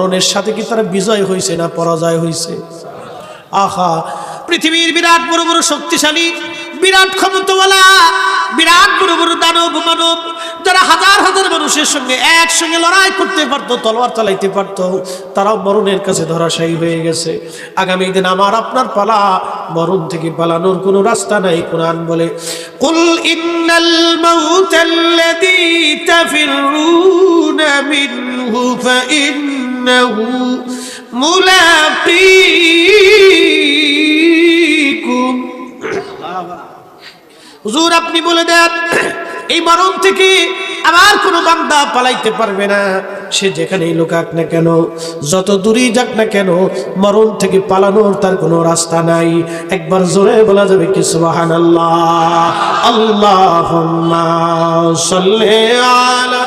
মরণের সাথে কি তারা বিজয় হয়েছে না পরাজয় হয়েছে? আহা, পৃথিবীর বিরাট বড় বড় শক্তিশালী, বিরাট ক্ষমতাওয়ালা, বিরাট বড় বড় দানব মানব, যারা হাজার হাজার মানুষের সঙ্গে একসঙ্গে লড়াই করতে পারতো, তলোয়ার চালাইতে পারতো, তারাও মরণের কাছে ধরাশায়ী হয়ে গেছে। আগামী দিন আমার আপনার পালা, মরণ থেকে পালানোর কোনো রাস্তা নাই। কোরআন বলে, কুল ইন্নাল মাউতাল্লাযী তাফিরুনা মিনহু ফাইন্নাহু মুলাকীকুম। হুজুর আপনি বলে দেন, এই মরণ থেকে আমার কোনো বান্দা পালাইতে পারবে না। সে যেখানেই লুকাক না কেন, যত দূরেই যাক না কেন, মরণ থেকে পালানোর তার কোনো রাস্তা নাই। একবার জোরে বলা যাবে কি সুবহানাল্লাহ? আল্লাহুম্মা সাল্লি আলা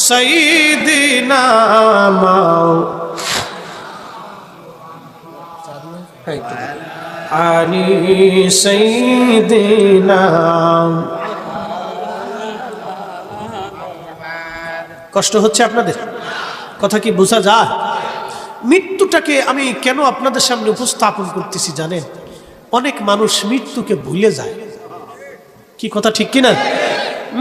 সাইয়্যিদিনা আনি সাইয়্যিদিনা। কষ্ট হচ্ছে আপনাদের? কথা কি বোঝা যায়? মৃত্যুটাকে আমি কেন আপনাদের সামনে উপস্থাপন করতেছি জানেন? অনেক মানুষ মৃত্যুকে ভুলে যায়। কি কথা ঠিক কিনা?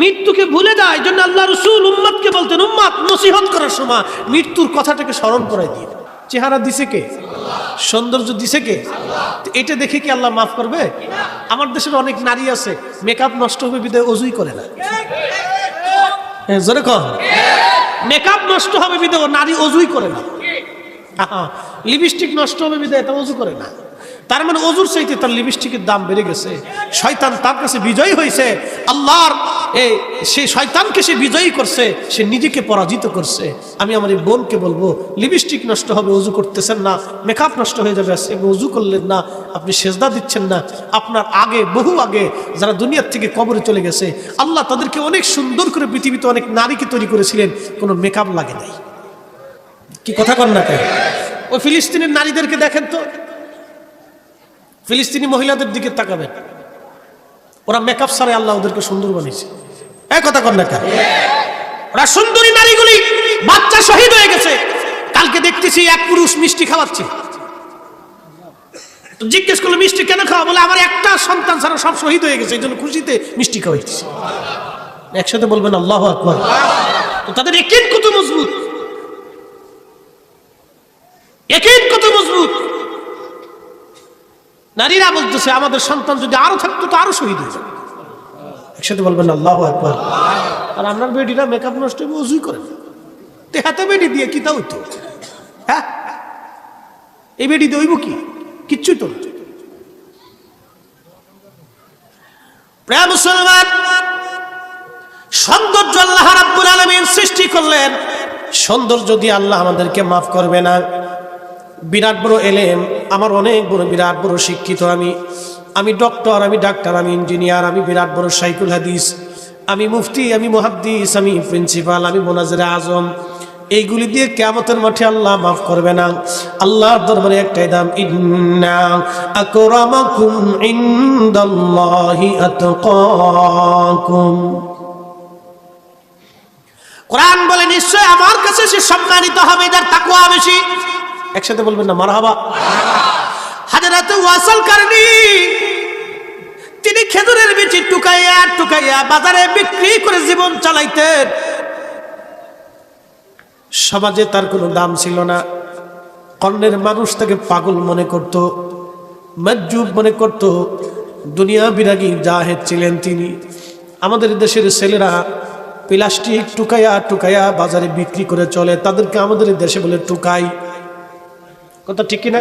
মৃত্যুকে ভুলে যায়। এই জন্য আল্লাহ রাসূল উম্মতকে বলতেন, উম্মত নসিহত করার সময় মৃত্যুর কথাটাকে স্মরণ করাই দিয়ে। চেহারা দিছে কে? সৌন্দর্য দিছে কে? এটা দেখে কি আল্লাহ মাফ করবে? আমার দেশের অনেক নারী আছে, মেকআপ নষ্ট হবে বিধায় ওযুই করে না। জোরে কর, মেকআপ নষ্ট হবে বিধায় নারী ওযুই করে না। লিপস্টিক নষ্ট হবে বিধায় এটা ওযু করে না। তার মানে ওযুর চাইতে তার লিপস্টিকের দাম বেড়ে গেছে। শয়তান তার কাছে বিজয়ী হয়েছে। আল্লাহর সে শয়তানকে সে বিজয়ী করছে, সে নিজেকে পরাজিত করছে। আমি আমার এই বোনকে বলবো, লিপস্টিক নষ্ট হবে, ওযু করতেছেন না, মেকআপ নষ্ট হয়ে যাবে, ওযু করলেন না, আপনি সেজদা দিচ্ছেন না। আপনার আগে, বহু আগে যারা দুনিয়ার থেকে কবরে চলে গেছে, আল্লাহ তাদেরকে অনেক সুন্দর করে পৃথিবীতে অনেক নারীকে তৈরি করেছিলেন, কোনো মেকআপ লাগে নাই। কি কথা কর না কেন? ওই ফিলিস্তিনের নারীদেরকে দেখেন তো, ফিলিস্তিনি মহিলাদের দিকে তাকাবেন, ওরা মেকআপ ছাড়াই আল্লাহ ওদেরকে সুন্দর বানিয়েছে। এই কথা কর না কেন? ওরা সুন্দরী নারীগুলি বাচ্চা শহীদ হয়ে গেছে। কালকে দেখতেছি এক পুরুষ মিষ্টি খাওয়াচ্ছে। জিজ্ঞেস করলো মিষ্টি কেন খাওয়া? বলে আমার একটা সন্তান ছাড়া সব শহীদ হয়ে গেছে, এই জন্য খুশিতে মিষ্টি খাওয়াইছি। একসাথে বলবেন আল্লাহু আকবার। তো তাদের ইয়াকিন কত মজবুত, ইয়াকিন কত মজবুত। নারীরা বলতেছে আমাদের সন্তান যদি আরো থাকতো তো আরো শহীদ হয়ে যাবে। একসাথে বলবেন আল্লাহু আকবার। আর আপনার বেডিরা মেকআপ নষ্ট হবে, ওযুই করে না। হাতে বেডি দিয়ে কি তা হইতো? হ্যাঁ, এই বেডি দিয়ে হইব কি? কিচ্ছুই তো না। প্রিয় মুসলমান, সৌন্দর্য আল্লাহ রাব্বুল আলামিন সৃষ্টি করলেন। সৌন্দর্য দিয়ে আল্লাহ আমাদেরকে মাফ করবে না। বিরাট বড় এলেম, আমার অনেক বড় বিরাট বড় শিক্ষিত, আমি ডক্টর, আমি ডাক্তার, আমি ইঞ্জিনিয়ার, আমি বিরাট বড় শাইখুল হাদিস, আমি মুফতি, আমি মুহাদ্দিস, আমি প্রিন্সিপাল, আমি মুনাজ্জির আজম, এইগুলি দিয়ে কিয়ামতের মাঠে আল্লাহ মাফ করবে না। আল্লাহর দরবারে একটাই দাম, ইন্না আকরামাকুম ইনদাল্লাহি আতকাকুম। কোরআন বলে নিশ্চয় আমার কাছে সে সম্মানিত হবে যার তাকওয়া বেশি। একসাথে বলবেন না মারহাবা। হযরত ওয়াসিল কারনী তিনি খেজুরের বিচি টুকাইয়া টুকাইয়া বাজারে বিক্রি করে জীবন চালাইতেন। সমাজে তার কোনো দাম ছিল না। কর্ণের মানুষ তাকে পাগল মনে করত, মজ্জুব মনে করত, দুনিয়া বিরাগী জাহেদ ছিলেন তিনি। আমাদের দেশের ছেলেরা প্লাস্টিক টুকাইয়া টুকাইয়া বাজারে বিক্রি করে চলে, তাদেরকে আমাদের দেশে বলে টুকাই। কথা ঠিক কিনা?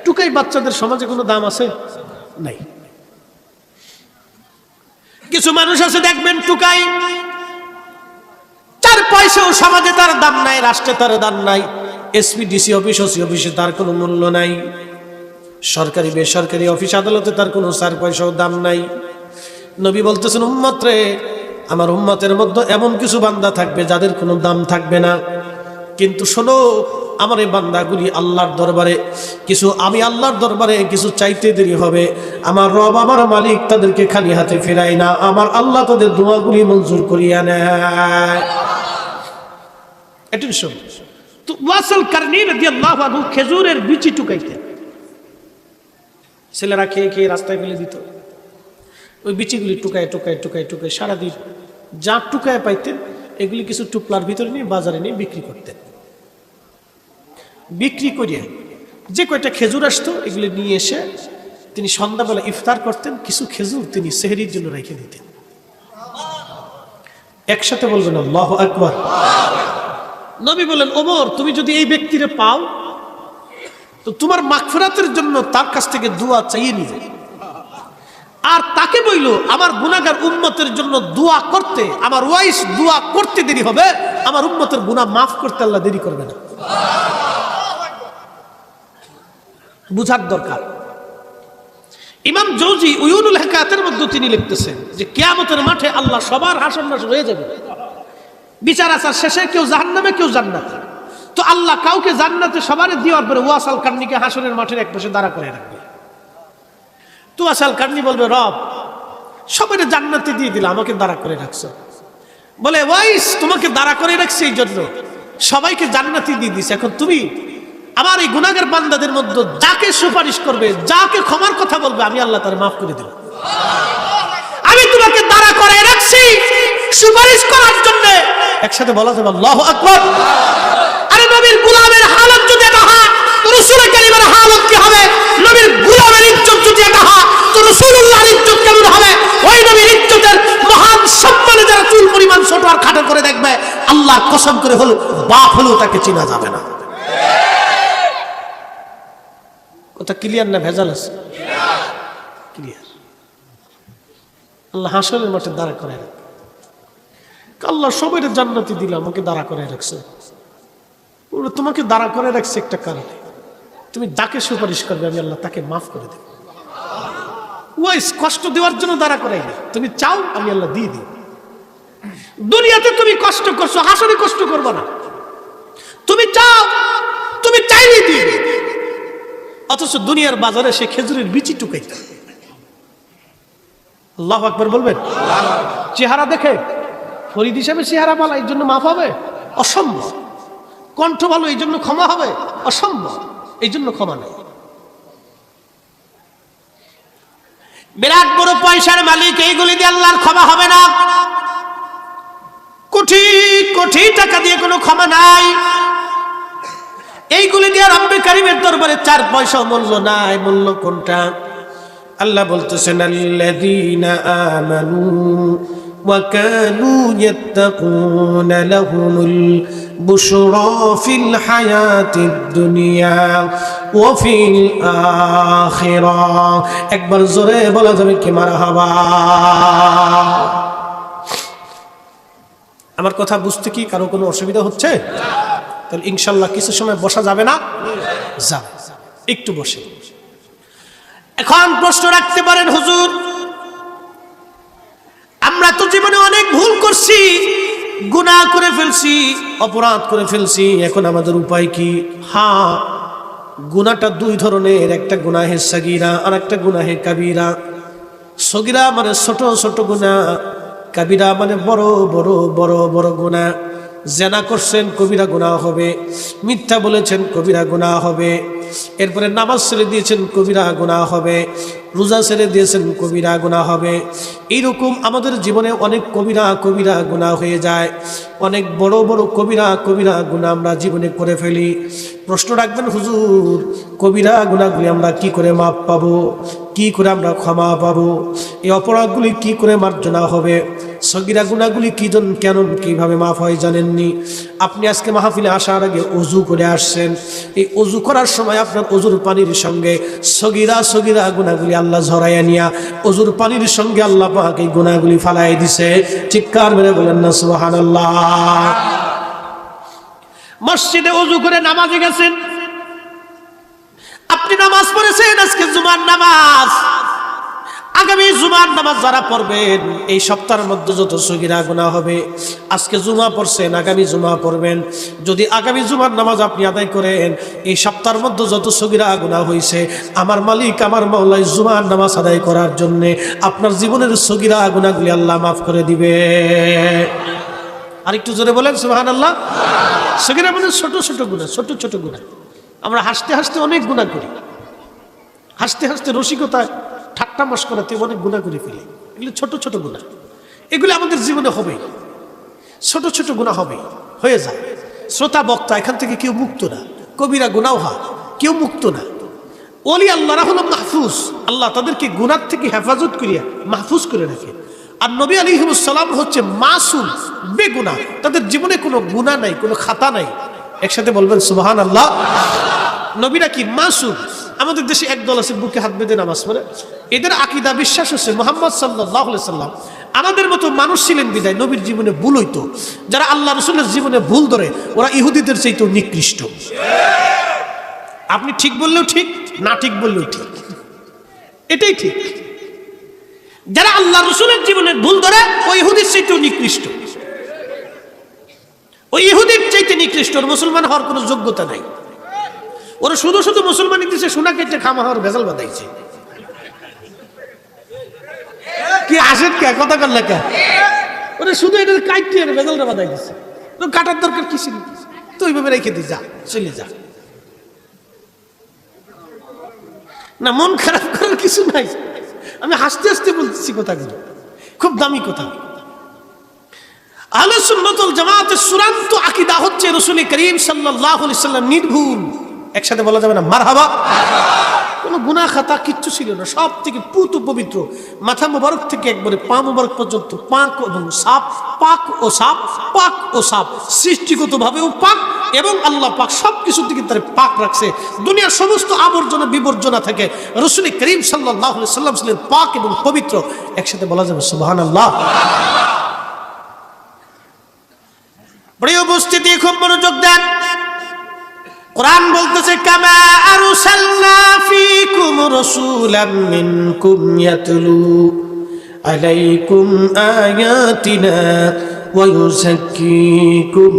টুকাই বাচ্চাদের সমাজে কোনো দাম আছে? নাই। কিছু মানুষ আছে দেখবেন টুকাই, 4 পয়সাও সমাজে তার দাম নাই, রাষ্ট্রে তার দাম নাই, এসপি ডিসি অফিস ওসি অফিসে তার কোনো মূল্য নাই, সরকারি বেসরকারি অফিস আদালতে তার কোনো 4 পয়সাও দাম নাই। নবী বলতেছেন, উম্মত রে, আমার উম্মতের মধ্যে এমন কিছু বান্দা থাকবে যাদের কোনো দাম থাকবে না, কিন্তু শোনো আমার এই বান্দাগুলি আল্লাহর দরবারে কিছু, আমি আল্লাহর দরবারে কিছু চাইতে দেরি হবে, আমার রব আমার মালিক তাদেরকে খালি হাতে ফেরায় না, আমার আল্লাহ তাদের দোয়াগুলি মঞ্জুর করিয়া নেয়। এটা তো ওয়াসিল কারনী রাদিয়াল্লাহু আনহু খেজুরের বিচি টুকাইতেন, ছেলেরা খেয়ে খেয়ে রাস্তায় ফেলে দিত। ওই বিচিগুলি টুকায় টুকায় টুকায় টুকায় সারাদিন যা টুকায় পাইতেন এগুলি কিছু টুপলার ভিতরে নিয়ে বাজারে নিয়ে বিক্রি করতেন। বিক্রি করিয়া যে কয়টা খেজুর আসতো এগুলি নিয়ে এসে তিনি সন্ধ্যাবেলা ইফতার করতেন, কিছু খেজুর তিনি সেহরির জন্য রেখে দিতেন। একসাথে বলবেন আল্লাহু আকবার। নবী বলেন, ওমর তুমি যদি এই ব্যক্তিরে পাও তো তোমার মাগফিরাতের জন্য তার কাছ থেকে দোয়া চাইয়ে নিবে, আর তাকে বইল আমার গুনাহগার উম্মতের জন্য দোয়া করতে, আমার ওয়াইস দোয়া করতে দেরি হবে, আমার উম্মতের গুনাহ মাফ করতে আল্লাহ দেরি করবে না। বুঝার দরকার। ইমাম জৌজি উয়ুনুল হিকায়াতের মধ্যে তিনি লিখতেছেন যে কিয়ামতের মাঠে আল্লাহ সবার হাসর নাসর হয়ে যাবে, বিচার আচার শেষে কেউ জাহান্নামে কেউ জান্নাতে। তো আল্লাহ কাউকে জান্নাতে সবারে দেওয়ার পরে ওয়াসাল কারনীকে হাসরের মাঠের এক পাশে দাঁড়া করে রাখবে। তো ওয়াসাল কারনী বলবে, রব সবারে জান্নাতে দিয়ে দিলা, আমাকে দাঁড়া করে রাখছো। বলে, ওয়াইস তোমাকে দাঁড়া করে রাখছি এই জন্য, সবাইকে জান্নাতি দিয়ে দিছে, এখন তুমি আমার এই গুনাহগার বান্দাদের মধ্যে যাকে সুপারিশ করবে, যাকে ক্ষমার কথা বলবে, আমি আল্লাহ তার মাফ করে দেব। আমি তোমাকে দাঁড়া করে রাখছি সুপারিশ করার জন্য। একসাথে বলা যাবে আল্লাহু আকবার। আরে নবীর গোলামের হালত যদি এটা হয় তো রাসূল কারীমের হালত কি হবে? নবীর গোলামের ইজ্জত যদি এটা হয় তো রাসূলুল্লাহর ইজ্জত কেমন হবে? ওই নবীর ইজ্জতের মহান সম্মানে যারা চুল পরিমাণ ছোট আর খাটো করে দেখবে, আল্লাহর কসম করে হলো বাপ হলেও তাকে চেনা যাবে না। কথা ক্লিয়ার না ভেজাল আছে? ক্লিয়ার। আল্লাহ হাসরের মাঠে দাঁড়া করে রাখবে। আল্লাহ সবাই জান্নাতি দিল, আমাকে দাঁড়া করে রাখছে। তোমাকে দাঁড়া করে রাখছে একটা কারণে, তুমি যাকে সুপারিশ করবে আমি আল্লাহ তাকে মাফ করে দেব। ওই কষ্ট দেওয়ার জন্য দাঁড়া করাই না, তুমি চাও আমি আল্লাহ দিয়ে দিই। দুনিয়াতে তুমি কষ্ট করছো, হাসরে কষ্ট করবে না। তুমি চাও, তুমি চাইলে দিয়ে দিই। অথচ দুনিয়ার বাজারে সে খেজুরের বিচি টুকাইতে। আল্লাহু আকবার বলবেন। চেহারা দেখে ফরিদ হিসাবে চেহারা ভালো এই জন্য মাফ হবে? অসম্ভব। কণ্ঠ ভালো এই জন্য ক্ষমা হবে? অসম্ভব। এই জন্য ক্ষমা নেই। বিরাট বড় পয়সার মালিক, এইগুলি দিয়ে আল্লাহর ক্ষমা হবে না। কোটি কোটি টাকা দিয়ে কোনো ক্ষমা নাই। এইগুলি দিয়ে রব্বে কারীমের দরবারে 4 পয়সা মূল্য নাই। মূল্য কোনটা? আল্লাহ বলতেছেন, আল্লাযীনা আমানু ওয়া কানু ইয়াত্তাকুনা লাহুমুল বুশরা ফিল হায়াতিদ দুনিয়া ওয়া ফিল আখিরাহ। একবার জোরে বলা যাবে কি মারহাবা? আমার কথা বুঝতে কি কারো কোনো অসুবিধা হচ্ছে? তাহলে ইনশাল্লাহ কিছু সময় বসা যাবে না? যাবে, একটু বসে। এখন প্রশ্ন রাখতে পারেন, হুজুর আমরা তো জীবনে অনেক ভুল করছি, গুনাহ করে ফেলছি, অপরাধ করে ফেলছি, এখন আমাদের উপায় কি? হ্যাঁ, গুনাহটা 2 ধরনের, একটা গুনাহে সাগীরা আর একটা গুনাহে কাবীরা। সগীরা মানে ছোট ছোট গুনাহ, কাবীরা মানে বড় বড় বড় বড় গুনাহ। জেনা করছেন কবিরা গুনাহ হবে, মিথ্যা বলেছেন কবিরা গুনাহ হবে, এরপরে নামাজ ছেড়ে দিয়েছেন কবিরা গুনাহ হবে, রোজা ছেড়ে দিয়েছেন কবিরা গুনাহ হবে। এইরকম আমাদের জীবনে অনেক কবিরা কবিরা গুনাহ হয়ে যায়, অনেক বড় বড় কবিরা কবিরা গুনাহ আমরা জীবনে করে ফেলি। প্রশ্ন রাখবেন, হুজুর কবিরা গুনাহগুলি আমরা কি করে মাপ পাবো? কি করে আমরা ক্ষমা পাবো? এই অপরাধগুলি কি করে মার্জনা হবে? সগীরা গুনাহগুলি কেন কিভাবে মাফ হয় জানেননি? আপনি আজকে মাহফিলে আসার আগে ওযু করে আসছেন, এই ওযু করার সময় আপনার ওযুর পানির সঙ্গে সগীরা সগীরা গুনাহগুলি আল্লাহ ঝরাইয়া নিয়া ওযুর পানির সঙ্গে আল্লাহ পাক এই গুনাহগুলি ফালাই দিছে। চিৎকার মেরে বলেন না সুবহানাল্লাহ। মসজিদে ওযু করে নামাজে গেছেন, আপনি নামাজ পড়েছেন, আজকে জুমার নামাজ। আগামী জুমার নামাজ যারা পড়বেন, এই সপ্তাহের মধ্যে যত সগীরা গুনাহ হবে, আজকে জুমা পড়ছেন, আগামী জুমা পড়বেন, যদি আগামী জুমার নামাজ আপনি আদায় করেন, এই সপ্তাহের মধ্যে যত সগীরা গুনাহ হয়েছে, আমার মালিক আমার মাওলাই জুমার নামাজ আদায় করার জন্য আপনার জীবনের সগীরা গুনাহগুলি আল্লাহ মাফ করে দিবে। আর একটু জোরে বলেন সুবহানাল্লাহ। সগীরা মানে ছোট ছোট গুনাহ, ছোট ছোট গুনাহ। আমরা হাসতে হাসতে অনেক গুনাহ করি, হাসতে হাসতে রসিকতায় ঠাট্টা মশকরাতে অনেক গুনাহ করে ফেলি। এগুলো ছোট ছোট গুনাহ, এগুলো আমাদের জীবনে হবে, ছোট ছোট গুনাহ হবে, হয়ে যায়। শ্রোতা বক্তা এখান থেকে কেউ মুক্ত না, কবিরা গুনাহ হয় কেউ মুক্ত না। ওলি আল্লাহরা হলো মাহফুজ, আল্লাহ তাদেরকে গুনাহ থেকে হেফাজত করিয়া মাহফুজ করে রাখে। আর নবী আলাইহিস সালাম হচ্ছে মাসুম, বেগুনাহ, তাদের জীবনে কোনো গুনাহ নাই, কোনো খাতা নাই। একসাথে বলবেন সুবহানাল্লাহ। নবীরা কি মাসুম। আমাদের দেশে একদল আছে বুকে হাত বেঁধে নামাজ পড়ে, এদের আকীদা বিশ্বাস হচ্ছে মুহাম্মদ সাল্লাল্লাহু আলাইহি সাল্লাম আমাদের মতো মানুষ ছিলেন বিদায় নবীর জীবনে ভুল হইতো। যারা আল্লাহ রাসূলের জীবনে ভুল ধরে ওরা ইহুদিদের চাইতেও নিকৃষ্ট। আপনি ঠিক বললেও ঠিক, না ঠিক বললেও ঠিক, এটাই ঠিক। যারা আল্লাহ রাসূলের জীবনে ভুল ধরে ওই ইহুদির চাইতেও নিকৃষ্ট, ওই ইহুদির চাইতে নিকৃষ্ট। ওর মুসলমান হওয়ার কোনো যোগ্যতা নাই। ওরা শুধু শুধু মুসলমানি দিছে, সোনা কেটে খামা হওয়ার ভেজাল বাঁধাইছে। কি আসেন কে কথা কর লেখা, ওরা শুধু এটা কাটতে আর ভেজালটা বাঁধাই দিছে। তো কাটার দরকার কি ছিল? তো ওইভাবে রেখে দিই, যা চলে যা না, মন খারাপ করার কিছু নাই। আমি হাসতে হাসতে বলতেছি কথাগুলো, খুব দামি কথা। আহলে সুন্নাত ওয়াল জামাতের চূড়ান্ত আকীদা হচ্ছে রাসূল করিম সাল্লাল্লাহু আলাইহি সাল্লাম নির্ভুল। একসাথে বলা যাবে না মারহাবা? কোনো গুনাহ খাতা কিচ্ছু ছিল না, সব থেকে পুত পবিত্র। মাথা মোবারক থেকে একবারে পা মোবারক পর্যন্ত পাক এবং সাপ, পাক ও সাপ, পাক ও সাপ, সৃষ্টিগতভাবেও পাক এবং আল্লাহ পাক সবকিছু থেকে তার পাক রাখছে। দুনিয়ার সমস্ত আবর্জনা বিবর্জনা থেকে রাসূল করিম সাল্লাল্লাহু আলাইহি সাল্লাম ছিলেন পাক এবং পবিত্র। একসাথে বলা যাবে সুবহানাল্লাহ। প্রিয় উপস্থিতি, খুব মনোযোগ দেন। কোরআন বলতেছে কামা আরসালনা ফীকুম রাসূলাম মিনকুম ইয়াতলু আলাইকুম আয়াতিনা ওয়া ইউযাক্কিকুম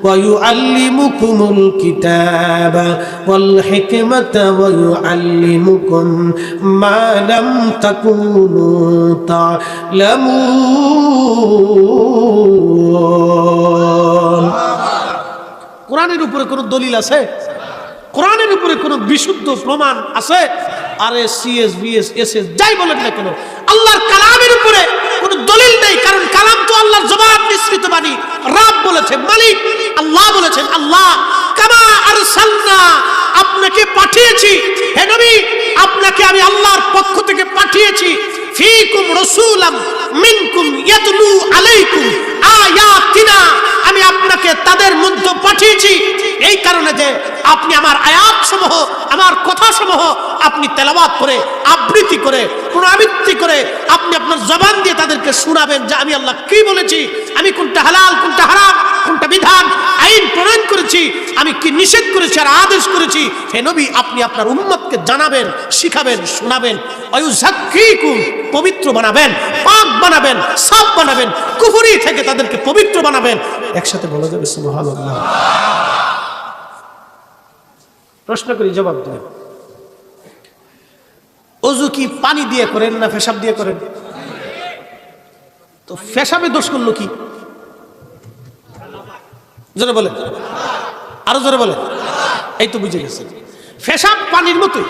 ওয়া ইউআল্লিমুকুমুল কিতাবা ওয়াল হিকমাতা ওয়া ইউআল্লিমুকুম মা লাম তাকুনু তা'লামুন। কোরআনের উপরে কোন দলিল আছে? কোরআনের উপরে কোন বিশুদ্ধ প্রমাণ আছে? আরে সিএস বিএস এসএস যাই বলেন না কেন, আল্লাহর কালামের উপরে কোন দলিল নেই। কারণ কালাম তো আল্লাহর জবাব নিঃসৃত বাণী। রব বলেছেন, মালিক আল্লাহ বলেছেন, আল্লাহ কামা আরসালনা, আপনাকে পাঠিয়েছি হে নবী, আপনাকে আমি আল্লাহর পক্ষ থেকে পাঠিয়েছি। ফীকুম রাসূলাম মিনকুম ইয়াতলু আলাইকুম আয়াতিনা, আমি আপনাকে তাদের মধ্যে পাঠিয়েছি এই কারণে যে আপনি আমার আয়াত সমূহ, আমার কথা সমূহ আপনি তেলাওয়াত করে, আবৃত্তি করে, পুনরাবৃত্তি করে আপনি আপনার জবান দিয়ে তাদেরকে শোনাবেন যে আমি আল্লাহ কি বলেছি, আমি কোনটা হালাল কোনটা হারাম, কোনটা বিধান আইন প্রণয়ন করেছি, আমি কি নিষেধ করেছি আর আদেশ করেছি। হে নবী, আপনি আপনার উম্মতকে জানাবেন, শিখাবেন, শোনাবেন। ওয়ায়ুযাক্কিকুম, পবিত্র বানাবেন, পাক বানাবেন, সাফ বানাবেন, কুফরি থেকে তাদেরকে পবিত্র বানাবেন। একসাথে বলা যাবে সুবহানাল্লাহ। প্রশ্ন করি, জবাব দেন। ওযু কি পানি দিয়ে করেন না পেশাব দিয়ে করেন? তো পেশাবে দোষ করলো কি? জোরে বলেন, আরো জোরে বলেন। এই তো বুঝে গেছে, পেশাব পানির মতোই,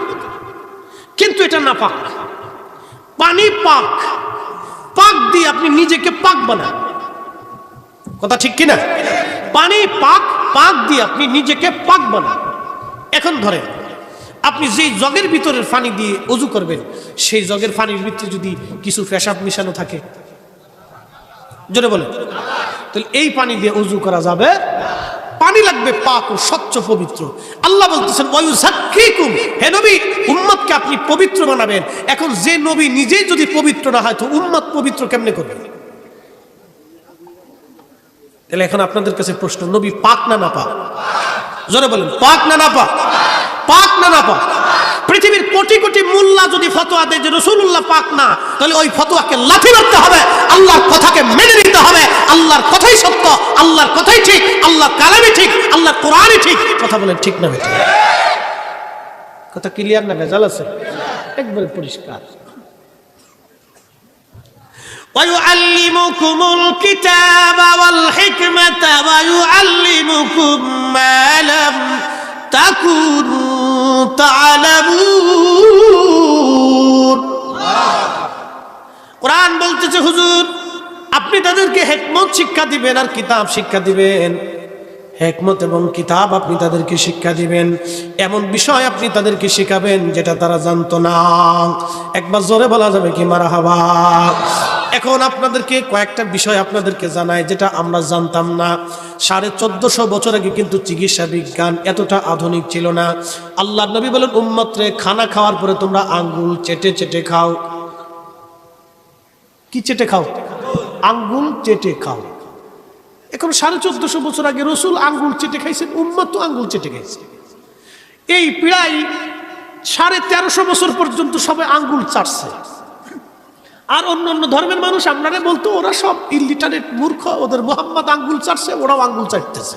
কিন্তু এটা না পাক। পানি পাক, পাক দিয়ে আপনি নিজেকে পাক বানান। কথা ঠিক কিনা? পানি পাক, পাক দিয়ে আপনি নিজেকে পাক বানান। এখন ধরেন আপনি যেই জগের ভিতরের পানি দিয়ে ওযু করবেন, সেই জগের পানির ভিতরে যদি কিছু পেশাব মিশানো থাকে, জোরে বলেন, তাহলে এই পানি দিয়ে ওযু করা যাবে? পানি লাগবে পাক ও স্বচ্ছ পবিত্র। আল্লাহ বলতেছেন ওয়ায়ুযাক্কিকুম, হে নবী, উম্মতকে আপনি পবিত্র বানাবেন। এখন যে নবী নিজেই যদি পবিত্র না হয় তো উম্মত পবিত্র কেমনে করবে? তাহলে এখন আপনাদের কাছে প্রশ্ন, নবী পাক না না পাক? জোরে বলেন, পাক না না পাক? পাক না না পাক? পৃথিবীর কোটি কোটি মোল্লা যদি ফতোয়া দেয় যে রাসূলুল্লাহ পাক না, তাহলে ওই ফতোয়াকে লাথি মারতে হবে, আল্লাহর কথাকে মেনে নিতে হবে। আল্লাহর কথাই সত্য, আল্লাহর কথাই ঠিক, আল্লাহর কালামই ঠিক, আল্লাহর কোরআনই ঠিক। কথা বলেন ঠিক না বেঠিক? কথা ক্লিয়ার না ভেজাল আছে? একবারে পরিষ্কার। ويعلمكم الكتاب والحكمة ويعلمكم ما لم تكونوا تعلمون কোরআন বলতেছে হুজুর আপনি তাদেরকে হিকমত শিক্ষা দিবেন আর কিতাব শিক্ষা দিবেন হিকমত এবং কিতাব আপনি তাদেরকে শিক্ষা দিবেন এমন বিষয় আপনি তাদেরকে শিখাবেন যেটা তারা জানতো না একবার জোরে বলা যাবে কি মারহাবা এখন আপনাদেরকে কয়েকটা বিষয় আপনাদেরকে জানাই যেটা আমরা জানতাম না 1450 বছর আগে কিন্তু চিকিৎসা বিজ্ঞান এতটা আধুনিক ছিল না আল্লাহর নবী বলেন উম্মতরে খানা খাওয়ার পরে তোমরা আঙ্গুল চেটে চেটে খাও কি চেটে খাও আঙ্গুল চেটে খাও এখন 1450 বছর আগে রাসূল আঙ্গুল চেটে খাইছেন উম্মত তো আঙ্গুল চেটে খাইছে এই প্রায় 1350 বছর পর্যন্ত সবাই আঙ্গুল চাটছে আর অন্য অন্য ধর্মের মানুষ আপনারা বলতো ওরা সব ইলিটারেট মূর্খ ওদের মুহাম্মদ আঙ্গুল চাটছে ওরাও আঙ্গুল চাটতেছে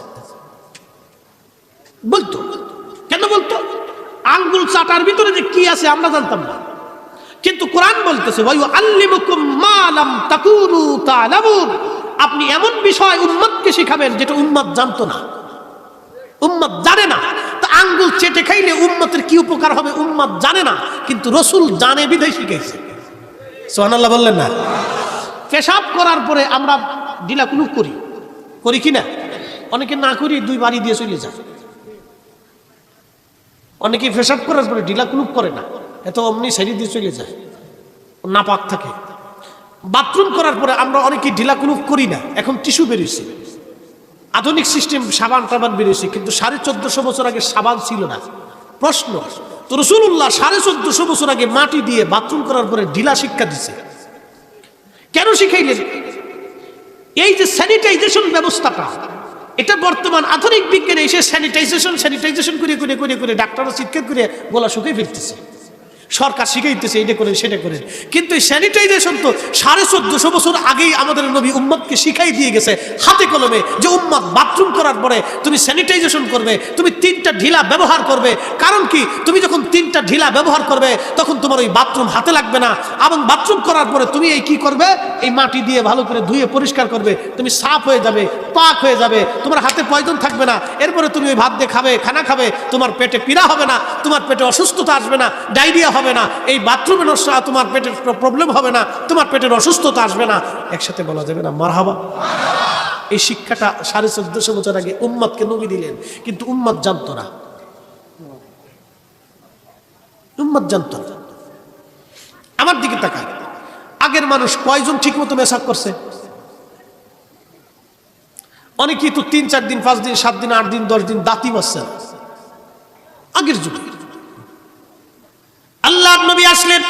বলতো কেন বলতো আঙ্গুল চাটার ভিতরে যে কি আছে আমরা জানতাম না কিন্তু কোরআন বলতেছে ওয়া ইউআল্লিমুকুম মা লাম তাকুনু তা'লামুন আপনি এমন বিষয় উম্মতকে শিখাবেন যেটা উম্মত জানতো না উম্মত জানে না তো আঙ্গুল চেটে খাইলে উম্মতের কি উপকার হবে উম্মত জানে না কিন্তু রাসূল জানে বিধায় শিখাইছে সুবহানাল্লাহ বললেন না পেশাব করার পরে আমরা ঢিলা কুলুপ করি কি না অনেকে না করি দুই বাড়ি দিয়ে চলে যায় অনেকে পেশাব করার পরে ঢিলা কুলুপ করে না এত অমনি সাইড দিয়ে চলে যায় নাপাক থাকে বাথরুম করার পরে আমরা অনেকে ঢিলা কুলুপ করি না এখন টিস্যু বেরিয়েছে আধুনিক সিস্টেম সাবান টাবান বেরিয়েছে কিন্তু 1450 বছর আগে সাবান ছিল না প্রশ্ন তো রাসূলুল্লাহ 1450 বছর আগে মাটি দিয়ে বাথরুম করার পরে ঢিলা শিক্ষা দিছে কেন শিখাইলেন এই যে স্যানিটাইজেশন ব্যবস্থাটা এটা বর্তমান আধুনিক বিজ্ঞানে এসে স্যানিটাইজেশন করে ডাক্তাররা চিৎকার করে গলা শুকিয়ে ফেলতেছে সরকার শিখাইতেছে এটা করেন সেটা করেন কিন্তু এই স্যানিটাইজেশন তো 1450 বছর আগেই আমাদের নবী উম্মতকে শিখাই দিয়ে গেছে হাতে কলমে যে উম্মত বাথরুম করার পরে তুমি স্যানিটাইজেশন করবে তুমি 3টা ঢিলা ব্যবহার করবে কারণ কি তুমি যখন 3টা ঢিলা ব্যবহার করবে তখন তোমার ওই বাথরুম হাতে লাগবে না এবং বাথরুম করার পরে তুমি এই কি করবে এই মাটি দিয়ে ভালো করে ধুয়ে পরিষ্কার করবে তুমি সাফ হয়ে যাবে পাক হয়ে যাবে তোমার হাতে পয়জন থাকবে না এরপরে তুমি ওই ভাত দিয়ে খাবে খানা খাবে তোমার পেটে পীড়া হবে না তোমার পেটে অসুস্থতা আসবে না ডায়রিয়া হবে না এই বাথরুমে নষ্ট তোমার পেটের প্রবলেম হবে না তোমার পেটের অসুস্থতা আসবে না একসাথে বলা যাবে না মারহাবা এই শিক্ষাটা 1450 বছর আগে উম্মতকে নবী দিলেন কিন্তু উম্মত জানতো না আমার দিকে তাকায় আগের মানুষ কয়জন ঠিক মতো মেসাক করছে অনেকেই তো 3-4 দিন 5 দিন 7 দিন 8 দিন 10 দিন দাঁতই বাঁচছে আগের যুগে আল্লাহর নবী আসলেন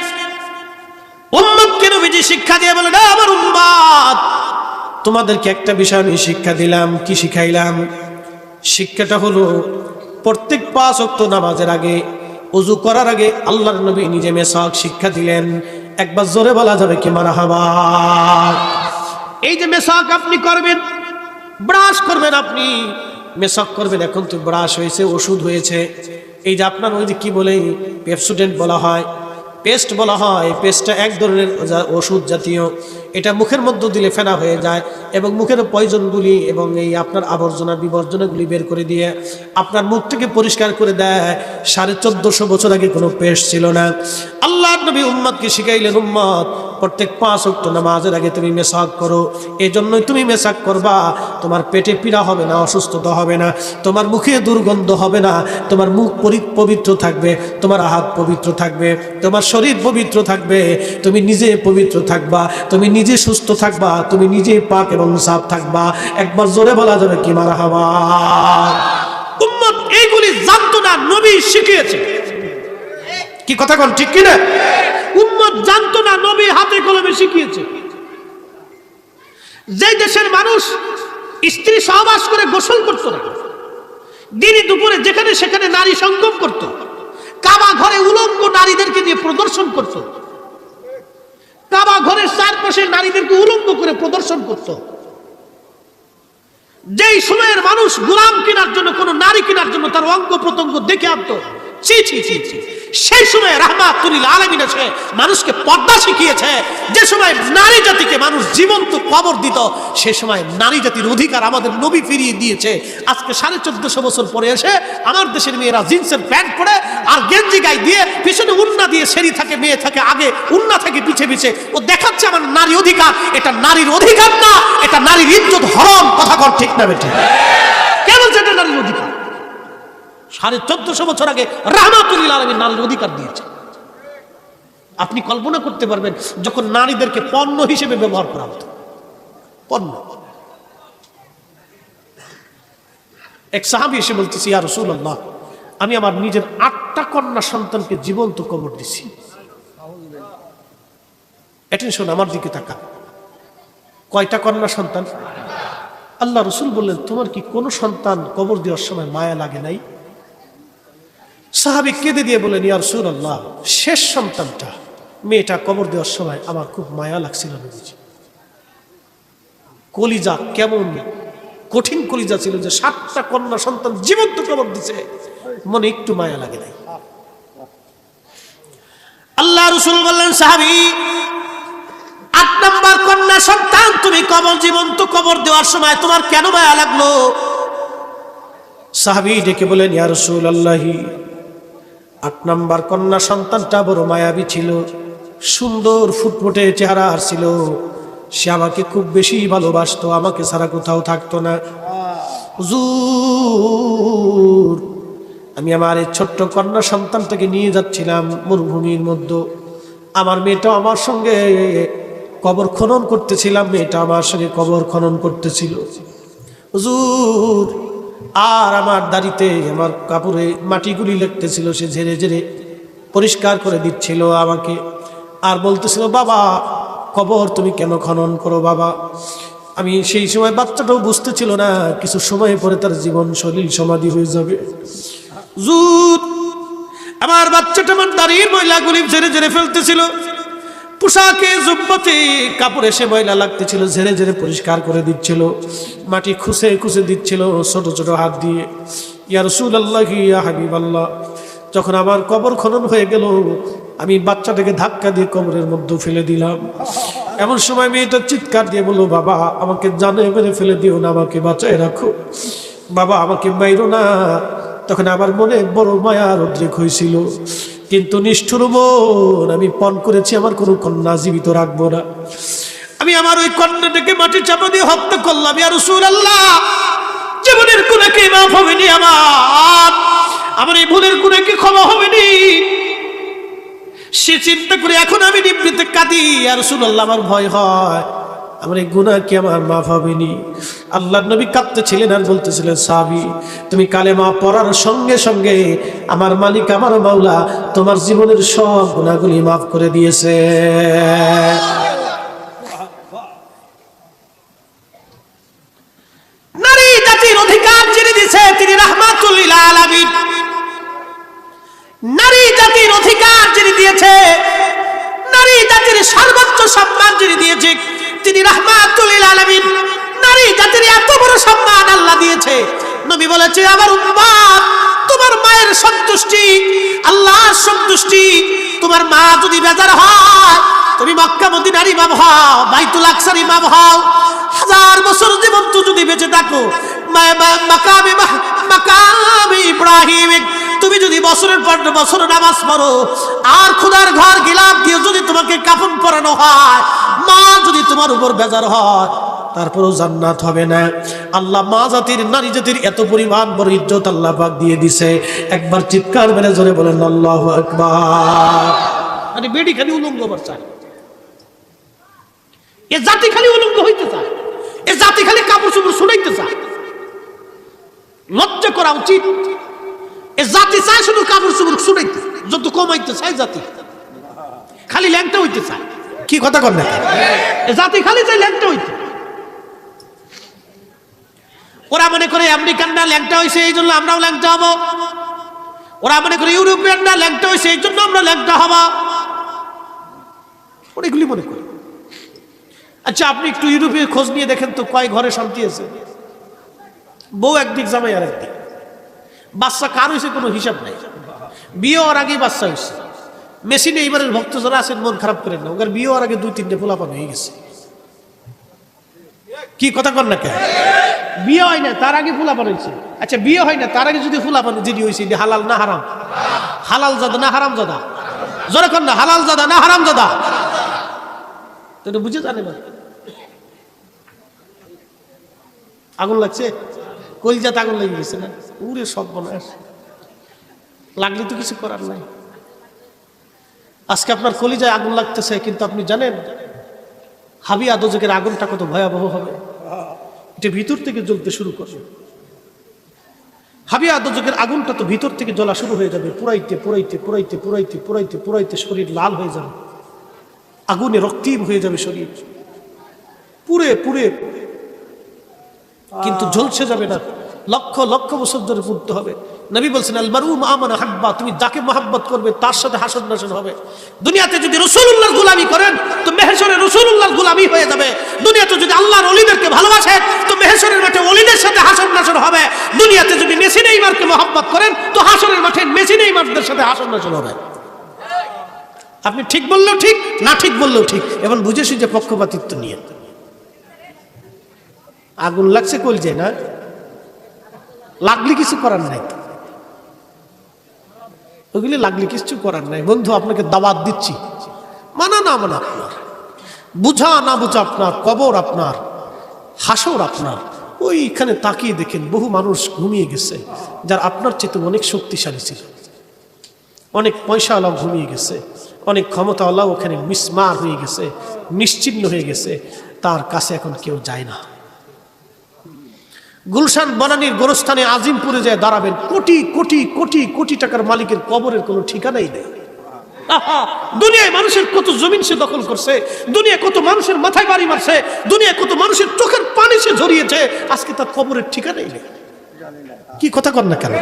উম্মতকে নবীজি শিক্ষা দিয়ে বলেন আমার উম্মত তোমাদেরকে একটা বিষয় আমি শিক্ষা দিলাম কি শিখাইলাম শিক্ষাটা হলো প্রত্যেক 5 ওয়াক্ত নামাজের আগে ওযু করার আগে আল্লাহর নবী নিজে মেসাক শিক্ষা দিলেন একবার জোরে বলা যাবে কি মারহাবা এই যে মেসাক আপনি করবেন ব্রাশ করবেন আপনি মেসাক করবেন এখন তো ব্রাশ হয়েছে ওষুধ হয়েছে এই যে আপনার ওই যে কি বলে পেপসোডেন্ট বলা হয় পেস্ট বলা হয় পেস্টটা এক ধরনের ওষুধ জাতীয় এটা মুখের মধ্যে দিলে ফেনা হয়ে যায় এবং মুখের পয়জনগুলি এবং এই আপনার আবর্জনা বিবর্জনাগুলি বের করে দিয়ে আপনার মুখটাকে পরিষ্কার করে দেয় 1450 বছর আগে কোনো পেস্ট ছিল না আল্লাহর নবী উম্মতকে শিখাইলেন উম্মত প্রত্যেক 5 ওয়াক্ত নামাজের আগে তুমি মেসাক করো এই জন্যই তুমি মেসাক করবা তোমার পেটে পীড়া হবে না অসুস্থতা হবে না তোমার মুখে দুর্গন্ধ হবে না তোমার মুখ পবিত্র থাকবে তোমার হাত পবিত্র থাকবে তোমার শরীর পবিত্র থাকবে তুমি নিজে পবিত্র থাকবা তুমি নিজে সুস্থ থাকবা তুমি নিজে পাক এবং সাফ থাকবা একবার জোরে বলা যাবে কি মারহাবা উম্মত এইগুলি জানতো না নবী শিখিয়েছে কি কথা কোন ঠিক কি না উম্মত জানতো না নবী হাতে কলমে শিখিয়েছে যে দেশের মানুষ স্ত্রী সহবাস করে গোসল করত না দিনে দুপুরে যেখানে সেখানে নারী সঙ্গম করত কাবা ঘরে উলঙ্গ নারীদেরকে দিয়ে প্রদর্শন করত কাবা ঘরের চারপাশে নারীদেরকে উলঙ্গ করে প্রদর্শন করত যেই সময়ের মানুষ গোলাম কেনার জন্য কোন নারী কেনার জন্য তার অঙ্গ প্রত্যঙ্গ দেখে আনতো ছি ছি ছি ছি সেই সময় রাহমাতুল লিল আলামিন এসে মানুষকে পর্দা শিখিয়েছে। যে সময় নারী জাতিকে মানুষ জীবন্ত কবর দিত, সে সময় নারী জাতির অধিকার আমাদের নবী ফিরিয়ে দিয়েছে। আজকে 1450 বছর পরে এসে আমার দেশের মেয়েরা জিন্সের প্যান্ট পরে আর গেঞ্জি গায়ে দিয়ে পিছনে উন্না দিয়ে সেরি থাকে, মেয়ে থাকে আগে, উন্না থাকে পিছে পিছে, ও দেখাচ্ছে আমার নারী অধিকার। এটা নারীর অধিকার না, এটা নারীর ইজ্জত হরণ। কথা কর ঠিক না বেঠিক? কেন যেটা নারীর অধিকার? 1450 বছর আগে রাহমাতুল লিল আলামিন নারীর অধিকার দিয়েছে। আপনি কল্পনা করতে পারবেন যখন নারীদেরকে পণ্য হিসেবে ব্যবহার করা হতো, পণ্য। এক সাহাবী এসে বলতেছি, ইয়া রাসূলুল্লাহ, আমি আমার নিজের 8টা কন্যা সন্তানকে জীবন্ত কবর দিছি। অ্যাটেনশন, আমার দিকে তাকা। কয়টা কন্যা সন্তান? আল্লাহ রাসূল বললেন, তোমার কি কোনো সন্তান কবর দেওয়ার সময় মায়া লাগে নাই? সাহাবী কেঁদে দিয়ে বলেন, ইয়া রাসূলুল্লাহ, শেষ সন্তানটা, মেয়েটা কবর দেওয়ার সময় আমার খুব মায়া লাগছিল। নবীজি কলিজা কেমন কঠিন কলিজা ছিল যে 7টা কন্যা সন্তান জীবন্ত কবর দিছে, মনে একটু মায়া লাগে নাই। আল্লাহ রাসূল বললেন, সাহাবী, 8 নাম্বার কন্যা সন্তান তুমি জীবন্ত কবর দেওয়ার সময় তোমার কেন মায়া লাগলো? সাহাবী ডেকে বলেন, ইয়া রাসূলুল্লাহ, 8 নাম্বার কন্যা সন্তানটা বড় মায়াবী ছিল, সুন্দর ফুটফুটে চেহারা ছিল, সে আমাকে খুব বেশি ভালোবাসতো, আমাকে ছাড়া কোথাও থাকতো না। হুজুর, আমি আমার এই ছোট্ট কন্যা সন্তানটাকে নিয়ে যাচ্ছিলাম মরুভূমির মধ্যে, আমার মেয়েটা আমার সঙ্গে কবর খনন করতেছিলাম, মেয়েটা আমার সঙ্গে কবর খনন করতেছিল। হুজুর, আর আমার দাড়িতে আমার কাপড়ে মাটিগুলি লাগতেছিল, সে ঝেড়ে ঝেড়ে পরিষ্কার করে দিচ্ছিল আমাকে, আর বলতেছিল, বাবা কবর তুমি কেন খনন করো বাবা? আমি সেই সময় বাচ্চাটাও বুঝতেছিল না, কিছু সময় পরে তার জীবন সলিল সমাধি হয়ে যাবে। হুজুর, আমার বাচ্চাটা আমার দাড়ির ময়লাগুলি ঝেড়ে ঝেড়ে ফেলতেছিল, পোশাকে জুব্বতে কাপড়ে সে ময়লা লাগতেছিল, ঝেড়ে ঝেড়ে পরিষ্কার করে দিচ্ছিল, মাটি খুঁজে খুঁজে দিচ্ছিল ছোট ছোট হাত দিয়ে। ইয়া রাসূলুল্লাহ, ইয়া হাবিবাল্লাহ, যখন আমার কবর খনন হয়ে গেল, আমি বাচ্চাটাকে ধাক্কা দিয়ে কবরের মধ্যে ফেলে দিলাম। এমন সময় মেয়েটা চিৎকার দিয়ে বলল, বাবা আমাকে জানে মেরে ফেলে দিও না, আমাকে বাঁচায় রাখো, বাবা আমাকে মাইরো না। তখন আমার মনে বড় মায়ার উদ্রেক হয়েছিল, কিন্তু নিষ্ঠুর মন, আমি পণ করেছি আমার কোনো কন্যা জীবিত রাখবো না। আমি আমার ওই কন্যাটাকে মাটি চাপা দিয়ে হত্যা করলাম। ইয়া রাসূলুল্লাহ, জীবনের গুনাহ কি মাফ হবে নি? আমার এই ভুলের গুনাহ কি ক্ষমা হবে নি? সে চিন্তা করে এখন আমি নিবৃতে কাঁদি। ইয়া রাসূলুল্লাহ, আমার ভয় হয় আমার এই গুনাহ কি আমার মাফ হবে নি? আল্লাহর নবী কাঁদতেছিলেন আর বলতেছিলেন, সাহাবী, তুমি কালেমা পড়ার সঙ্গে সঙ্গে আমার মালিক, আমার মাওলা তোমার জীবনের সব গুনাহগুলি মাফ করে দিয়েছে। নারী জাতির অধিকার যিনি দিয়েছে তিনি রাহমাতুল লিল আলামিন। নারী জাতির অধিকার যিনি দিয়েছে, নারী জাতির সর্বোচ্চ সম্মান যিনি দিয়েছে তিনি রাহমাতুল লিল আলামিন। নারী জাতির এত বড় সম্মান আল্লাহ দিয়েছে, নবী বলেছে, আমার উম্মত, তোমার মায়ের সন্তুষ্টি আল্লাহর সন্তুষ্টি। তোমার মা যদি বেজার হয়, তুমি মক্কা মদিনার ইমাম হও, বাইতুল আকসার ইমাম হও, 1000 বছর জীবন্ত যদি বেঁচে থাকো, মাকামে ইব্রাহিম তুমি যদি বছরের পর বছর নামাজ পড়ো, আর খোদার ঘর গিলাফ দিয়ে যদি তোমাকে কাফন পরানো হয়, মা যদি তোমার উপর বেজার হয়, তারপরেও জান্নাত হবে না। আল্লাহ মা জাতির, নারী জাতির এত পরিমাণ বড় ইজ্জত আল্লাহ পাক দিয়ে দিছে। একবার চিৎকার মেরে জোরে বলেন আল্লাহু আকবার। আরে বেডি খালি উলঙ্গ হবার চায়, এ জাতি খালি উলঙ্গ হইতে চায়, এ জাতি খালি কাপড় চোপড় শুনাইতে চায়। লজ্জা করা উচিত। এ জাতি চায় শুধু কাপড় চোপড় শুনাইতে, যত কমাইতে চায় জাতি, খালি ল্যাংটা হইতে চায়। কি কথা কর না, এ জাতি খালি চায় ল্যাংটা হইতে। ওরা মনে করে আমেরিকানরা ল্যাংটা হয়েছে এই জন্য আমরাও ল্যাংটা হব, ওরা মনে করে ইউরোপিয়ানরা ল্যাংটা হয়েছে এই জন্য আমরা ল্যাংটা হব, অনেকগুলি মনে করে। আচ্ছা, আপনি একটু ইউরোপে খোঁজ নিয়ে দেখেন তো, কয় ঘরে শান্তি আছে? বউ একদিক, জামাই আর একদিক, বাচ্চা কার হয়েছে কোনো হিসাব নাই। বিয়ে হওয়ার আগেই বাচ্চা হয়েছে। মেশিনে এইবারের ভক্ত যারা আছেন মন খারাপ করেন না, ওদের বিয়ে হওয়ার আগে 2-3টে পোলাপান হয়ে গেছে। কি কথা কর না কেন? বিয়ে হয় না তার আগে পোলাপান হয়েছে। আচ্ছা বিয়ে হয় না তার আগে যদি পোলাপান যদি হয়েছে, হালাল না হারাম? হালাল জাদা না হারাম জাদা? জোরে কর না, হালাল জাদা না হারাম জাদা? তো বুঝে জানে না। আগুন লাগছে, কলিজাতে আগুন লেগে গেছে না? উরে সব বনাস লাগলে তো কিছু করার নাই। আজকে আপনার কলিজায় আগুন লাগতেছে, কিন্তু আপনি জানেন হাবিয়া দোজখের আগুনটা কত ভয়াবহ হবে। এটা ভিতর থেকে জ্বলতে শুরু করবে। হাবিয়া দোজখের আগুনটা তো ভিতর থেকে জ্বলা শুরু হয়ে যাবে, পুরাইতে পুরাইতে পুরাইতে পুরাইতে পুরাইতে পুরাইতে শরীর লাল হয়ে যাবে, আগুনে রক্তিম হয়ে যাবে শরীর পুরে পুরে, কিন্তু ঝলসে যাবে না। লক্ষ লক্ষ বছর ধরে পুড়তে হবে। নবী বলছেন আল মারউ মা মান আহাব্বা, তুমি যাকে মহব্বত করবে তার সাথে হাসর নাসর হবে। দুনিয়াতে যদি রাসূলুল্লাহর গোলামি করেন তো মেহশরে রাসূলুল্লাহর গোলামি হয়ে যাবে। দুনিয়াতে যদি আল্লাহর ওলিদেরকে ভালোবাসেন তো মেহশরের মাঠে ওলিদের সাথে হাসর নাসর হবে। দুনিয়াতে যদি মেসি নেইমারকে মহব্বত করেন তো হাসরের মাঠে মেসি নেইমারদের সাথে হাসর নাসর হবে। আপনি ঠিক বললেও ঠিক, না ঠিক বললেও ঠিক, এখন বুঝে সুঝে পক্ষপাতিত্ব নিয়ে। আগুন লাগছে কলজায় না, লাগলে কিছু করার নাই, ওগুলি লাগলে কিছু করার নাই। বন্ধু আপনাকে দাওয়াত দিচ্ছি, মানা না মানা আপনার, বুঝা না বুঝা আপনার, কবর আপনার, হাসর আপনার। ওইখানে তাকিয়ে দেখেন বহু মানুষ ঘুমিয়ে গেছে যার আপনার চেয়ে অনেক শক্তিশালী ছিল, অনেক পয়সাওয়ালাও ঘুমিয়ে গেছে, অনেক ক্ষমতাওয়ালাও ওখানে মিসমার হয়ে গেছে, নিশ্চিহ্ন হয়ে গেছে, তার কাছে এখন কেউ যায় না। গুলশান বনানীর গোরস্থানে আজিমপুরে যায় দাঁড়াবেন, কোটি কোটি কোটি কোটি টাকার মালিকের কবরের কোনো ঠিকানাই নেই। দুনিয়ায় মানুষের কত জমিন সে দখল করছে, দুনিয়া কত মানুষের মাথায় বাড়ি মারছে, দুনিয়া কত মানুষের চোখের পানি সে ঝরিয়েছে, আজকে তার কবরের ঠিকানাই নেই। কি কথা কর না কেন?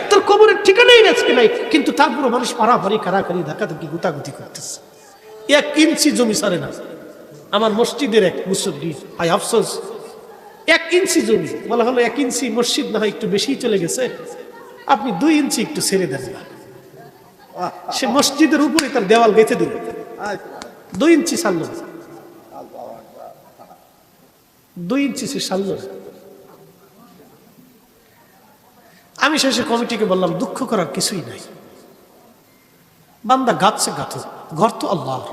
তার কবরের ঠিকানাই আজকে নাই, কিন্তু তারপরে মানুষ পারাপারি কারাকারি ধাক্কাধাক্কি গুতাগুতি করতেছে। 1 ইঞ্চি জমি ছাড়ে না। আমার মসজিদের এক মুসল্লি, আই আফসোস, 1 ইঞ্চি জমি বলা হলো 1 ইঞ্চি মসজিদ না হয় একটু বেশি চলে গেছে, আপনি 2 ইঞ্চি একটু ছেড়ে দেন না। সে মসজিদের উপরে তার দেওয়াল গেঁথে দিল, 2 ইঞ্চি ছাড়ল, 2 ইঞ্চি সে ছাড়ল। আমি শেষে কমিটিকে বললাম দুঃখ করার কিছুই নাই, বান্দা গাছে গাথো, ঘর তো আল্লাহর,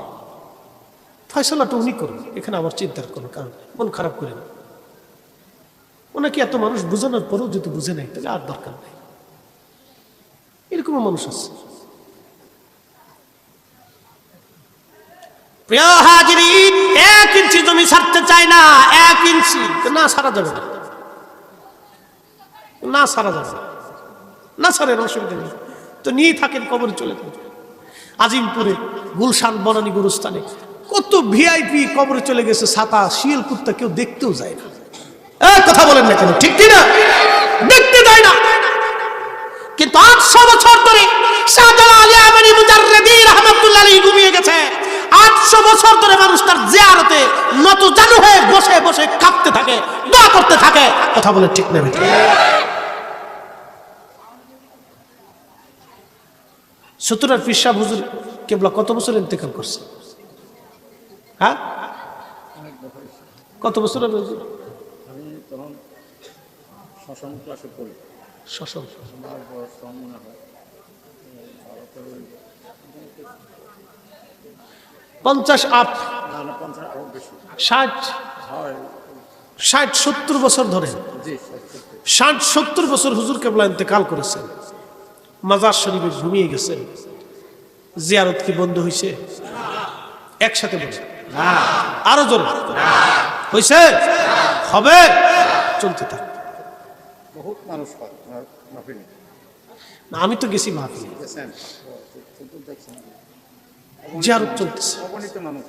ফয়সালাটা উনি করুন, এখানে আমার চিন্তার কোনো কারণ, মন খারাপ করেন। ওনাকে এত মানুষ বোঝানোর পরেও যদি বুঝে নাই তাহলে আর দরকার নেই। এরকমও মানুষ আছে। প্রিয় হাজিরিন, 1 ইঞ্চি জমি ছাড়তে চায় না, 1 ইঞ্চি না ছাড়া যাবে না, না ছাড়া যাবে না, ছাড়েন, অসুবিধা নেই, তো নিয়েই থাকেন, কবরে চলে যান। আজিমপুরে গুলশান বনানী গুরুস্থানে কত ভিআইপি কবরে চলে গেছে, ছাতা শিয়াল কুত্তা কেউ দেখতেও যায় না। কথা বলেন না কেন? ঠিক না, দেখতে যায় না। কিন্তু 800 বছর ধরে শাহজালাল আলী আমিনী মুজাররিদি রাহমাতুল্লাহ আলাইহি ঘুমিয়ে গেছে। 800 বছর ধরে মানুষ তার জিয়ারতে নতজানু হয়ে বসে বসে কাঁদতে থাকে, দোয়া করতে থাকে। কথা বলেন ঠিক না? সতুরার পীর সাহেব হুজুর কেবলা কত বছর ইন্তেকাল করছে? হ্যাঁ, কত বছর হবে হুজুর? আমি তখন 6ম ক্লাসে পড়ি। 6ম? আমার বয়স কম মনে হয়, 50 আপ, 50 আরো বেশি, 60-70 বছর ধরে, 60-70 বছর হুজুর কেবলা ইন্তেকাল করেছেন। মাজার শরীফে ঘুমিয়ে গেছেন। জিয়ারত কি বন্ধ হয়েছে? একসাথে বলে আরো জোরে হয়েছে, হবে, চলতে থাকে। বহুত মানুষ হয় মাহফিলে, আমি তো গেছি মাহফিলে, জিয়ারত চলতেছে, অগণিত মানুষ,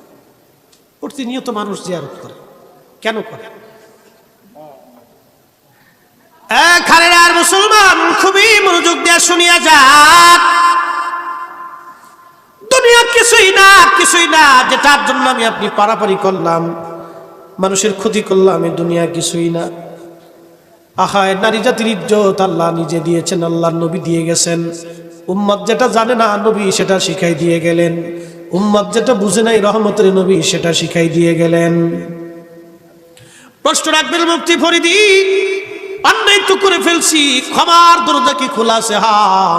প্রতিনিয়ত মানুষ জিয়ারত করে। কেন করে? খালেদার মুসলমান খুবই মনোযোগ দিয়ে শুনিয়া যান। দুনিয়া কিছুই না, কিছুই না, যেটার জন্য আমি আপনি পারাপারি করলাম, মানুষের ক্ষতি করলাম, এই দুনিয়া কিছুই না। আহায়, নারী জাতির ইজ্জত আল্লাহ নিজে দিয়েছেন, আল্লাহর নবী দিয়ে গেছেন। উম্মত যেটা জানে না নবী সেটা শিখাই দিয়ে গেলেন, উম্মত যেটা বুঝে নাই রহমতের নবী সেটা শিখাই দিয়ে গেলেন। প্রশ্ন রাখবেন মুফতি ফরিদি, অন্যায় তো করে ফেলছি, ক্ষমার দরজা কি খোলা আছে? হ্যাঁ,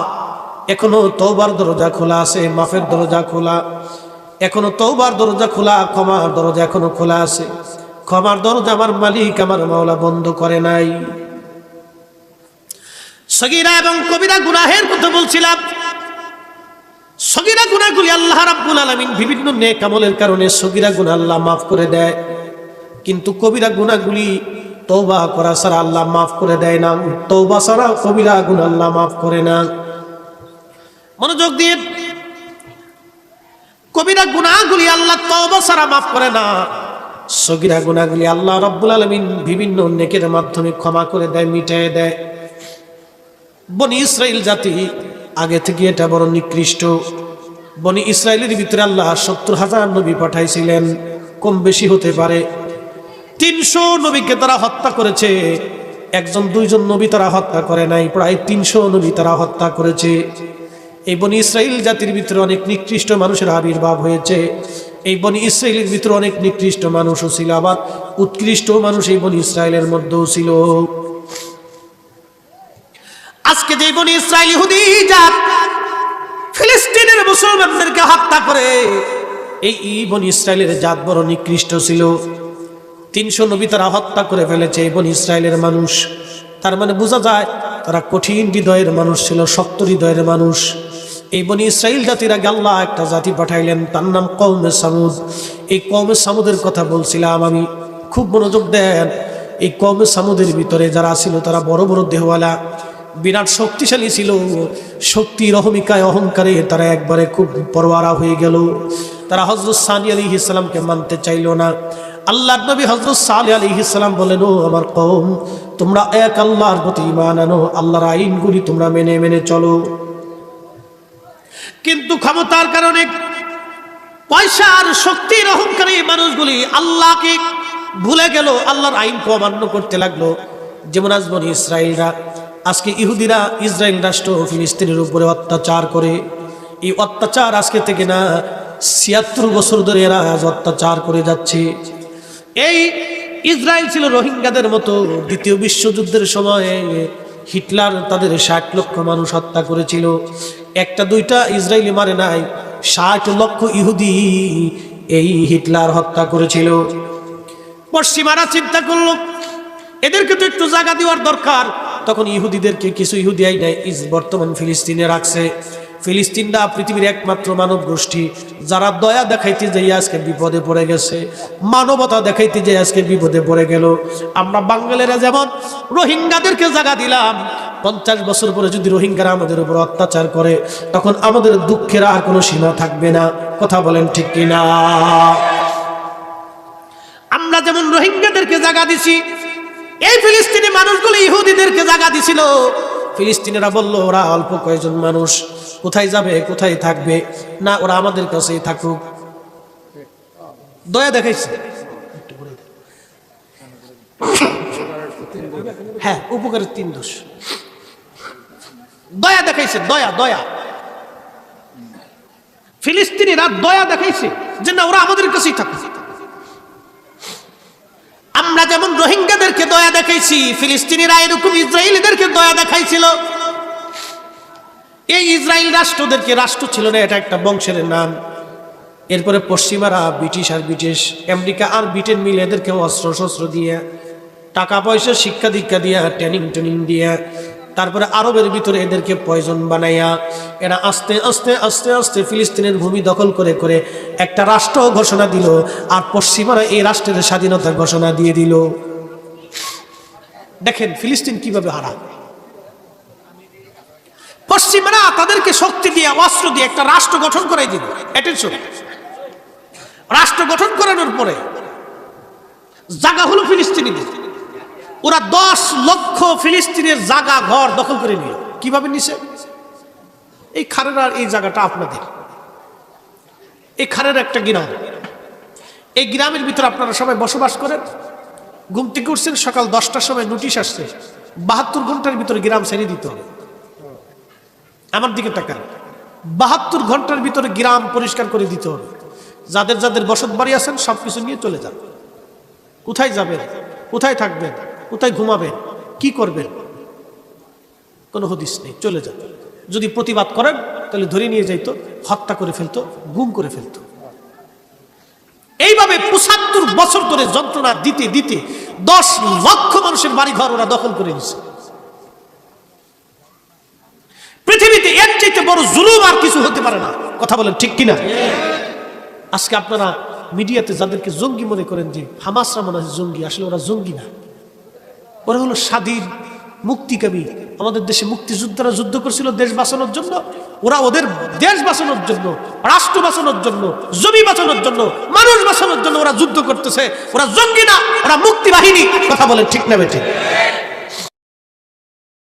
এখনো তওবার দরজা খোলা আছে, মাফের দরজা খোলা, এখনো তওবার দরজা খোলা, ক্ষমার দরজা এখনো খোলা আছে। ক্ষমার দরজা আমার মালিক আমার মাওলা বন্ধ করে নাই। সগীরা এবং কবিরা গুনাহের কথা বলছিলাম। সগীরা গুনাহগুলি আল্লাহ রাব্বুল আলামিন বিভিন্ন নেক আমলের কারণে সগীরা গুনাহ আল্লাহ মাফ করে দেয়, কিন্তু কবিরা গুনাহগুলি তওবা করা ছাড়া আল্লাহ মাফ করে দেয় না। তওবা ছাড়া কবিরা গুনাহ আল্লাহ মাফ করে না। মনোযোগ দিয়ে, কবিরা গুনাহগুলি আল্লাহ তওবা ছাড়া মাফ করে না, সগীরা গুনাহগুলি আল্লাহ রাব্বুল আলামিন বিভিন্ন নেকের মাধ্যমে ক্ষমা করে দেয়, মিটিয়ে দেয়। বনি ইসরাইল জাতি আগে থেকে এটা বড় নিকৃষ্ট। বনি ইসরাইলের ভিতরে আল্লাহ ৭০,০০০ নবী পাঠাইছিলেন, কম বেশি হতে পারে। ৩০০ নবীকে তারা হত্যা করেছে, একজন দুইজন নবী তারা হত্যা করে নাই, প্রায় ৩০০ নবী তারা হত্যা করেছে। এই বনি ইসরাইল জাতির ভিতরে অনেক নিকৃষ্ট মানুষের আবির্ভাব হয়েছে। এই বনি ইসরাইলের ভিতরে অনেক নিকৃষ্ট মানুষও ছিল, আবার উৎকৃষ্ট মানুষ এই বনি ইসরাইলের মধ্যেও ছিল। আজকে যে বনি ইসরাইল ইহুদি জাত ফিলিস্তিনের মুসলমানদেরকে হত্যা করে, এই বনি ইসরাইলের জাত বড় নিকৃষ্ট ছিল। ৩০০ নবী তারা হত্যা করে ফেলেছে এই বনি ইসরাইলের মানুষ। তার মানে বোঝা যায় তারা কঠিন হৃদয়ের মানুষ ছিল, শক্ত হৃদয়ের মানুষ। এই বনি ইসরাইল জাতির আগে আল্লাহ একটা জাতি পাঠাইলেন, তার নাম কওমে সামুদ। এই কওমে সামুদের কথা বলছিলাম আমি, খুব মনোযোগ দেন। এই কওমে সামুদের ভিতরে যারা ছিল তারা বড় বড় দেহওয়ালা, বিরাট শক্তিশালী ছিল। শক্তির অহমিকায় অহংকারে তারা একবারে খুব পরোয়ারা হয়ে গেল। তারা হযরত সানি আলাইহিস সালামকে মানতে চাইল না। আল্লাহর নবী হযরত সালেহ আলাইহিস সালাম বলেন, ও আমার কওম, তোমরা এক আল্লাহর প্রতি ঈমান আনো, আল্লাহর আইনগুলি তোমরা মেনে মেনে চলো। কিন্তু ক্ষমতার কারণে, পয়সার শক্তির অহংকারে মানুষগুলি আল্লাহকে ভুলে গেল, আল্লাহর আইনকে অমান্য করতে লাগলো। যেমন আজ বনি ইসরাইলরা, আজকে ইহুদিরা ইসরায়েল রাষ্ট্র ফিলিস্তিনের উপরে অত্যাচার করে। এই অত্যাচার আজকে থেকে না ৭৬ বছর ধরে এরা আজ অত্যাচার করে যাচ্ছে। এই ইসরায়েল ছিল রোহিঙ্গাদের মতো। দ্বিতীয় বিশ্বযুদ্ধের সময় হিটলার তাদের ৬০ লক্ষ মানুষ হত্যা করেছিল। একটা দুইটা ইসরায়েলি মারে নাই, ৬০ লক্ষ ইহুদি এই হিটলার হত্যা করেছিল। পশ্চিমারা চিন্তা করলো এদেরকে তো একটু জায়গা দেওয়ার দরকার। তখন ইহুদিদেরকে কিছু ইহুদি আইনায় বর্তমান ফিলিস্তিনে রাখছে। ফিলিস্তিনরা পৃথিবীর একমাত্র মানব গোষ্ঠী যারা দয়া দেখাইতে যাই আজকে বিপদে পড়ে গেছে, মানবতা দেখাইতে যাই আজকে বিপদে পড়ে গেল। আমরা বাঙালিরা যেমন রোহিঙ্গাদেরকে জায়গা দিলাম, ৫০ বছর পরে যদি রোহিঙ্গারা আমাদের উপর অত্যাচার করে, তখন আমাদের দুঃখের আর কোনো সীমা থাকবে না। কথা বলেন ঠিক কিনা? আমরা যেমন রোহিঙ্গাদেরকে জায়গা দিছি, এই ফিলিস্তিনি মানুষগুলো ইহুদিদেরকে জায়গা দিছিল। ফিলিস্তিনিরা বলল ওরা অল্প কয়েকজন মানুষ, কোথায় যাবে কোথায় থাকবে, না ওরা আমাদের কাছেই থাকুক। দয়া দেখাইছে, হ্যাঁ, উপকারের ৩ দোষ। দয়া দেখাইছে, দয়া দয়া। ফিলিস্তিনিরা দয়া দেখাইছে যে না ওরা আমাদের কাছেই থাকুক। আমরা যেমন রোহিঙ্গাদেরকে দয়া দেখাইছি, ফিলিস্তিনিরা এরকম ইসরায়েলিদেরকে দয়া দেখাইছিল। এই ইসরায়েল রাষ্ট্রদেরকে রাষ্ট্র ছিল না, এটা একটা বংশের নাম। এরপরে পশ্চিমারা ব্রিটিশ আর ব্রিটিশ, আমেরিকা আর ব্রিটেন মিলে এদেরকে অস্ত্র শস্ত্র দিয়ে, টাকা পয়সা, শিক্ষা দীক্ষা দিয়া, ট্রেনিং দিয়া, তারপরে আরবের ভিতরে এদেরকে পয়জন বানাইয়া এরা আস্তে আস্তে আস্তে আস্তে ফিলিস্তিনের ভূমি দখল করে করে একটা রাষ্ট্র ঘোষণা দিল। আর পশ্চিমারা এই রাষ্ট্রের স্বাধীনতা ঘোষণা দিয়ে দিল। দেখেন ফিলিস্তিন কিভাবে হারা। পশ্চিমারা তাদেরকে শক্তি দিয়ে, অস্ত্র দিয়ে একটা রাষ্ট্র গঠন করাই দিল। অ্যাটেনশন, রাষ্ট্র গঠন করানোর পরে জায়গা হলো ফিলিস্তিনিদের। ওরা ১০ লক্ষ ফিলিস্তিনের জায়গা ঘর দখল করে নিল। কিভাবে নিছে? এই খারেরার এই জায়গাটা আপনাদের, এই খারের একটা গ্রাম, এই গ্রামের ভিতরে আপনারা সবাই বসবাস করেন। ঘুম থেকে উঠছেন সকাল 10টার সময়, নোটিশ আসছে ৭২ ঘন্টার ভিতরে গ্রাম ছেড়ে দিতে হবে। আমার দিকে তাকান, 72 ঘন্টার ভিতরে গ্রাম পরিষ্কার করে দিতে হবে। যাদের যাদের বসত বাড়ি আছেন সবকিছু নিয়ে চলে যান। কোথায় যাবেন, কোথায় থাকবেন, কোথায় ঘুমাবেন, কি করবেন, কোনো হদিস নেই, চলে যান। যদি প্রতিবাদ করেন তাহলে ধরে নিয়ে যাইতো, হত্যা করে ফেলতো, গুম করে ফেলতো। এইভাবে 75 বছর ধরে যন্ত্রণা দিতে দিতে 10 লক্ষ মানুষের বাড়ি ঘর ওরা দখল করে নিছে। পৃথিবীতে এর চাইতে বড় জুলুম আর কিছু হতে পারে না। কথা বলেন ঠিক কিনা? আজকে আপনারা মিডিয়াতে যাদেরকে জঙ্গি মনে করেন, যে হামাসরা মনে হয় জঙ্গি, আসলে ওরা জঙ্গি না, ওরা হলো স্বাধীন মুক্তিকামী। আমাদের দেশে মুক্তিযোদ্ধারা যুদ্ধ করছিল দেশ বাঁচানোর জন্য, ওরা ওদের দেশ বাঁচানোর জন্য, রাষ্ট্র বাঁচানোর জন্য, জমি বাঁচানোর জন্য, মানুষ বাঁচানোর জন্য ওরা যুদ্ধ করতেছে। ওরা জঙ্গি না, ওরা মুক্তি বাহিনী। কথা বলেন ঠিক না বেঠিক?